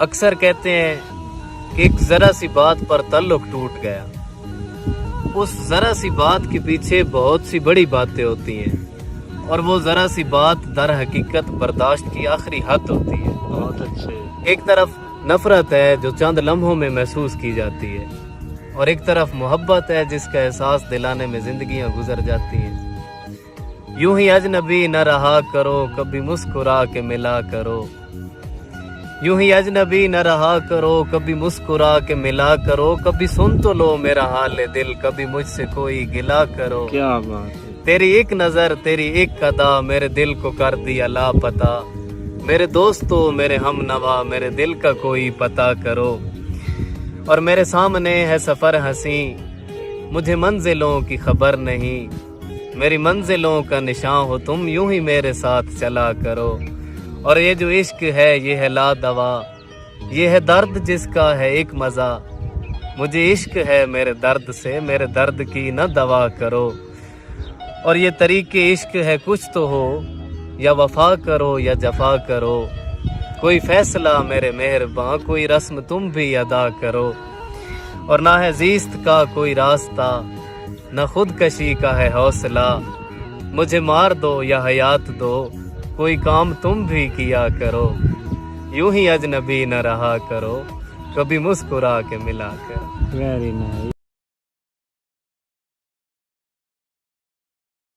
اکثر کہتے ہیں کہ ایک ذرا سی بات پر تعلق ٹوٹ گیا. اس ذرا سی بات کے پیچھے بہت سی بڑی باتیں ہوتی ہیں، اور وہ ذرا سی بات در حقیقت برداشت کی آخری حد ہوتی ہے. بہت اچھے. ایک طرف نفرت ہے جو چند لمحوں میں محسوس کی جاتی ہے، اور ایک طرف محبت ہے جس کا احساس دلانے میں زندگیاں گزر جاتی ہیں. یوں ہی اجنبی نہ رہا کرو، کبھی مسکرا کے ملا کرو. یوں ہی اجنبی نہ رہا کرو، کبھی مسکرا کے ملا کرو. کبھی سن تو لو میرا حال دل، کبھی مجھ سے کوئی گلا کرو. کیا بات ہے. تیری ایک نظر، تیری ایک ادا میرے دل کو کر دیا لاپتہ. میرے دوستو، میرے ہم نوا، میرے دل کا کوئی پتہ کرو. اور میرے سامنے ہے سفر ہنسی، مجھے منزلوں کی خبر نہیں. میری منزلوں کا نشان ہو تم، یوں ہی میرے ساتھ چلا کرو. اور یہ جو عشق ہے یہ ہے لا دوا، یہ ہے درد جس کا ہے ایک مزہ. مجھے عشق ہے میرے درد سے، میرے درد کی نہ دوا کرو. اور یہ طریق عشق ہے کچھ تو ہو، یا وفا کرو یا جفا کرو. کوئی فیصلہ میرے مہرباں، کوئی رسم تم بھی ادا کرو. اور نہ ہے زیست کا کوئی راستہ، نہ خودکشی کا ہے حوصلہ. مجھے مار دو یا حیات دو، کوئی کام تم بھی کیا کرو. یوں ہی اجنبی نہ رہا کرو، کبھی مسکرا کے ملا کرو. Very nice.